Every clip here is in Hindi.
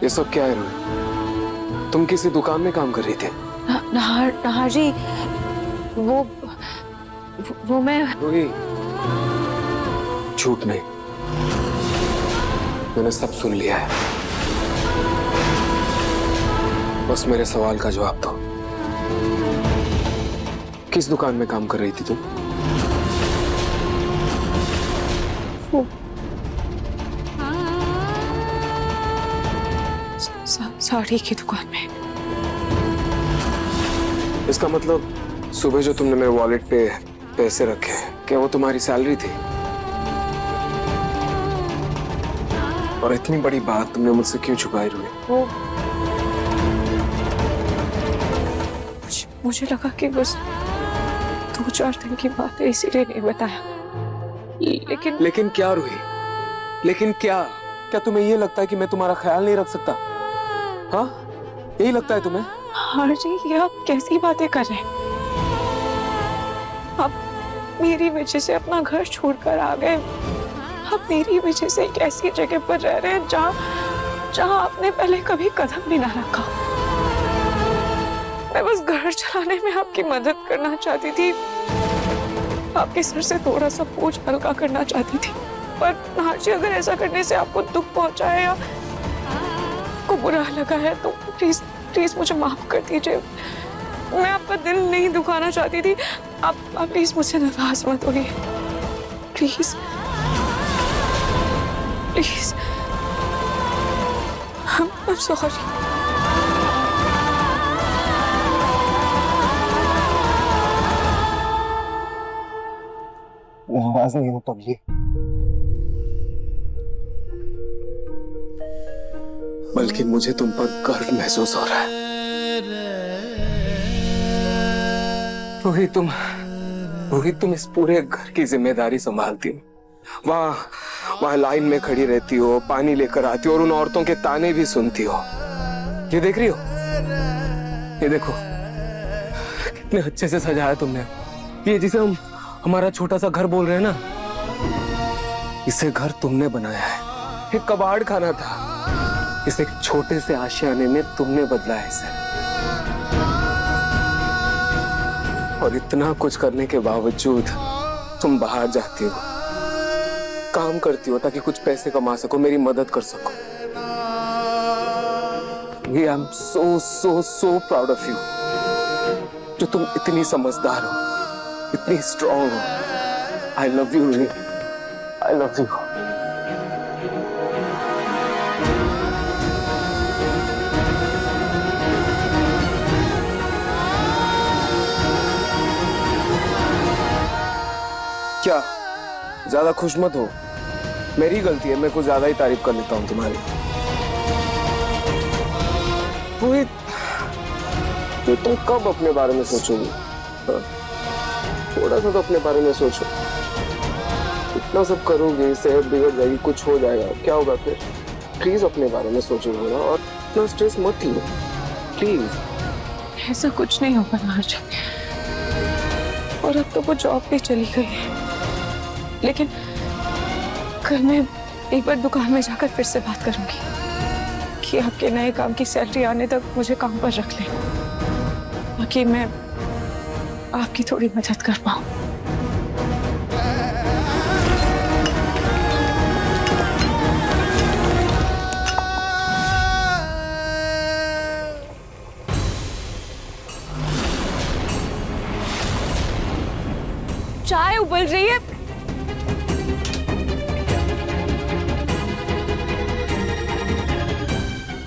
ये सब क्या है रूही? तुम किसी दुकान में काम कर रही थी? नहार जी, वो मैं। रूही, झूठ नहीं, मैंने सब सुन लिया है। बस मेरे सवाल का जवाब दो। किस दुकान में काम कर रही थी तुम? साड़ी की दुकान में। इसका मतलब सुबह जो तुमने मेरे वॉलेट पे पैसे रखे, क्या वो तुम्हारी सैलरी थी? और इतनी बड़ी बात तुमने मुझसे क्यों छुपाई रूही? वो मुझे लगा कि बस 2-4 दिन की बात है, इसीलिए नहीं बताया। लेकिन क्या रूही? लेकिन क्या? क्या तुम्हें ये लगता है कि मैं तुम्हारा ख्याल नहीं रख सकता? हाँ, यही लगता है तुम्हें? हाँ जी, ये आप कैसी बातें कर रहे हैं? आप मेरी वजह से अपना घर छोड़कर आ गए। आप मेरी वजह से एक ऐसी जगह पर रह रहे हैं जहाँ आपने पहले कभी कदम भी ना रखा। मैं बस घर चलाने में आपकी मदद करना चाहती थी, आपके सर से थोड़ा सा बोझ हल्का करना चाहती थी। पर नहार जी, अगर ऐसा करने से आपको दुख पहुंचा है या आपको बुरा लगा है तो प्लीज प्लीज मुझे माफ कर दीजिए। मैं आपका दिल नहीं दुखाना चाहती थी। आप प्लीज मुझसे नाराज मत होइए, प्लीज प्लीज। I'm sorry। नाराज नहीं हूं पगली, बल्कि मुझे तुम पर गर्व महसूस हो रहा है। रोहित, तुम इस पूरे घर की जिम्मेदारी संभालती हो। वहां लाइन में खड़ी रहती हो, पानी लेकर आती हो और उन औरतों के ताने भी सुनती हो। ये देख रही हो? ये देखो कितने अच्छे से सजाया तुमने। ये जिसे हम हमारा छोटा सा घर बोल रहे हैं ना, इसे घर तुमने बनाया है। एक कबाड़ खाना था, इसे एक छोटे से आशियाने में तुमने बदला है इसे। और इतना कुछ करने के बावजूद तुम बाहर जाती हो, काम करती हो ताकि कुछ पैसे कमा सको, मेरी मदद कर सको। I am so proud of you, जो तुम इतनी समझदार हो, इतनी स्ट्रॉन्ग हो। आई लव यू री, आई लव यू। क्या ज्यादा खुश मत हो, मेरी गलती है, मैं कुछ ज्यादा ही तारीफ कर लेता हूँ तुम्हारी। तो तुम कब अपने बारे में सोचोगी? थोड़ा सा तो अपने बारे में सोचो। इतना सब करोगे, सेहत बिगड़ जाएगी, कुछ हो जाएगा, क्या होगा फिर? प्लीज अपने बारे में सोचो ना, और इतना स्ट्रेस मत लो प्लीज। ऐसा कुछ नहीं होगा नहार जी, और अब तो वो जॉब पे चली गई है। लेकिन कल मैं एक बार दुकान में जाकर फिर से बात करूंगी कि आपके नए काम की सैलरी आने तक मुझे काम पर रख लें, ताकि मैं आपकी थोड़ी मदद कर पाऊं। चाय उबल रही है।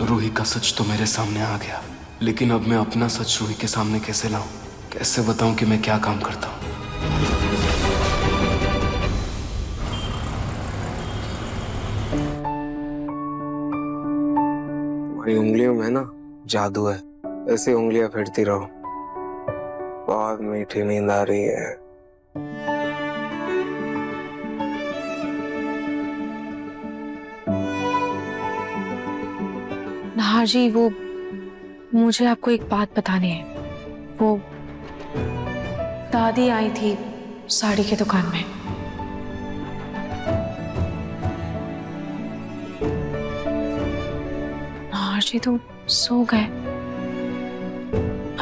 रूही का सच तो मेरे सामने आ गया, लेकिन अब मैं अपना सच रूही के सामने कैसे लाऊं? कैसे बताऊं कि मैं क्या काम करता हूं? तुम्हारी उंगलियों में ना जादू है, ऐसे उंगलियां फेरती रहो। बहुत मीठी नींद आ रही है। नहार जी, वो मुझे आपको एक बात बतानी है। वो दादी आई थी साड़ी की दुकान में। नहार जी तो सो गए।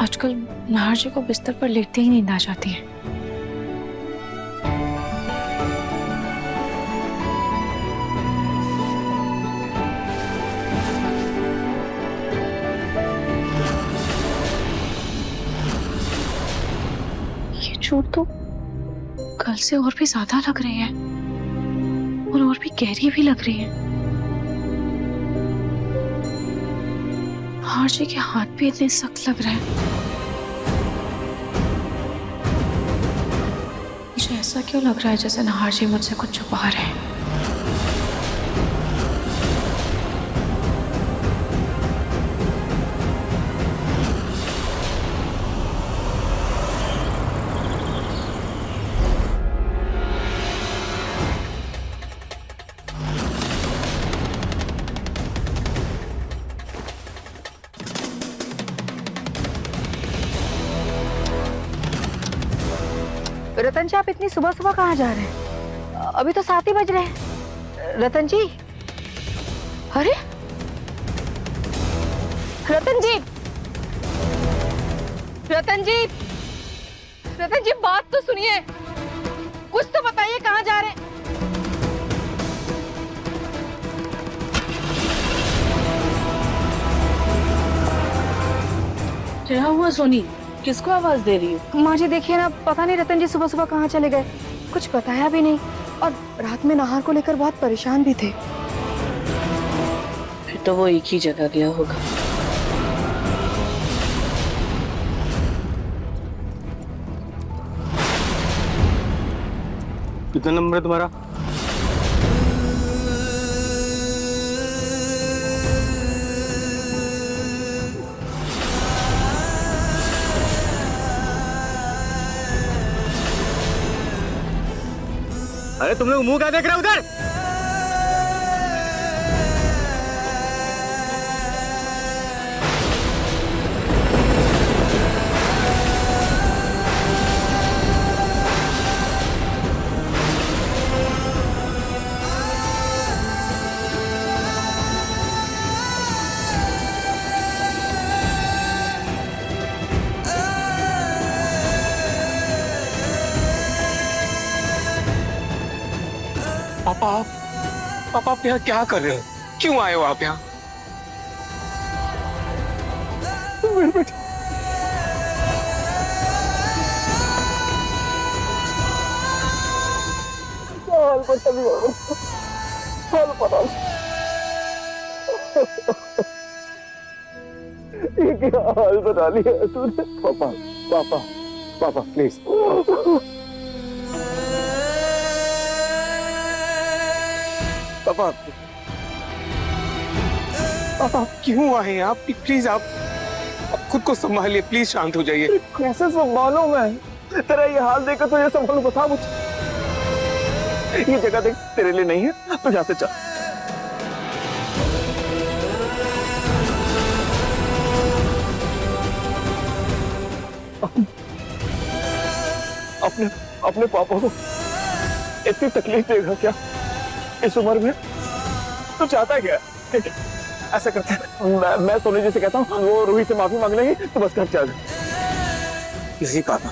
आजकल नाहर जी को बिस्तर पर लेटते ही नींद आ जाती है। ये चोट तो कल से और भी ज्यादा लग रही है और भी गहरी भी लग रही है। नाहर जी के हाथ भी इतने सख्त लग रहे हैं। मुझे ऐसा क्यों लग रहा है जैसे नाहर जी मुझसे कुछ छुपा रहे हैं। रतन जी, आप इतनी सुबह सुबह कहाँ जा रहे हैं? अभी तो 7 ही बज रहे हैं। रतन जी, अरे रतन जी, रतन जी, रतन जी, बात तो सुनिए, कुछ तो बताइए, कहाँ जा रहे हैं? क्या हुआ सोनी? किसको आवाज दे रही हो? माँ जी देखिए ना, पता नहीं रतन जी सुबह सुबह कहाँ चले गए, कुछ बताया भी नहीं और रात में नाहर को लेकर बहुत परेशान भी थे। फिर तो वो एक ही जगह गया होगा। कितना नंबर है तुम्हारा? अरे तुम लोग मुंह क्या देख रहे हो उधर? पापा आप यहाँ क्या कर रहे हो? क्यों आए हो आप यहाँ? मेरे बेटे, ये क्या हाल बना लिया तूने? पापा पापा पापा प्लीज। पापा आप क्यों आए? आप प्लीज आप खुद को संभालिए, प्लीज शांत हो जाइए। कैसे संभालूं मैं? तेरा ये हाल देखकर तो ये संभालूं, बता मुझे। ये जगह देख तेरे लिए नहीं है, तो यहाँ से चल। अपने अपने पापा को इतनी तकलीफ देगा क्या इस उम्र में? तू चाहता क्या? ऐसा करते हैं, मैं सोनी जी से कहता हूँ, वो रूही से माफी मांग लेंगी, तो बस घर चल। नहीं पापा,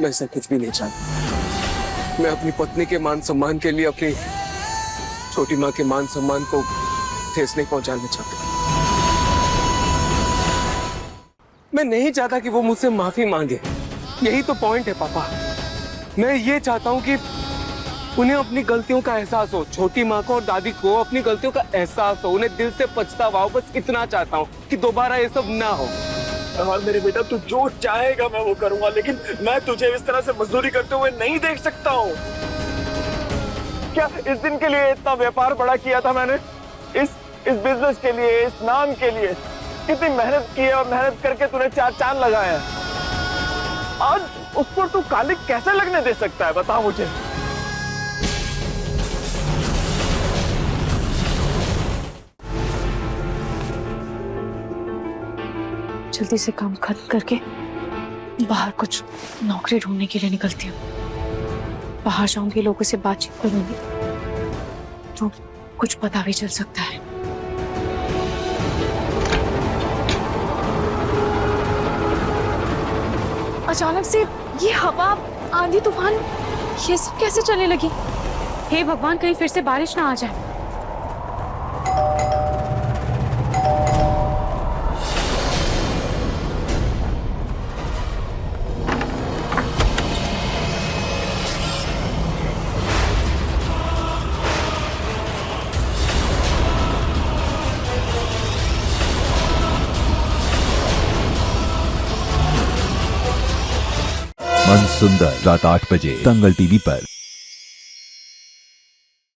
मैं ऐसा कुछ भी नहीं चाहता। मैं अपनी पत्नी के मान सम्मान के लिए अपनी छोटी माँ के मान सम्मान को ठेस नहीं पहुंचाना चाहता। मैं नहीं चाहता कि वो मुझसे माफी मांगे, यही तो पॉइंट है पापा। मैं ये चाहता हूँ कि उन्हें अपनी गलतियों का एहसास हो, छोटी माँ को और दादी को अपनी गलतियों का एहसास हो, उन्हें दिल से पछतावा हो। बस इतना चाहता हूँ कि दोबारा ये सब ना हो। और मेरे बेटा, तू जो चाहेगा मैं वो करूंगा, लेकिन मैं तुझे इस तरह से मजदूरी करते हुए नहीं देख सकता हूँ। क्या इस दिन के लिए इतना व्यापार बड़ा किया था मैंने? इस बिजनेस के लिए, इस नाम के लिए कितनी मेहनत की है, और मेहनत करके तूने 4 चांद लगाए हैं। आज उस पर तू कालिक कैसे लगने दे सकता है, बता मुझे। जल्दी से काम खत्म करके बाहर कुछ नौकरी ढूंढने के लिए निकलती हूँ। बाहर जाऊंगी, लोगों से बातचीत करूंगी तो कुछ पता भी चल सकता है। अचानक से ये हवा, आंधी तूफान, ये सब कैसे चलने लगी? हे भगवान, कहीं फिर से बारिश ना आ जाए। मन सुंदर रात 8 बजे दंगल टीवी पर।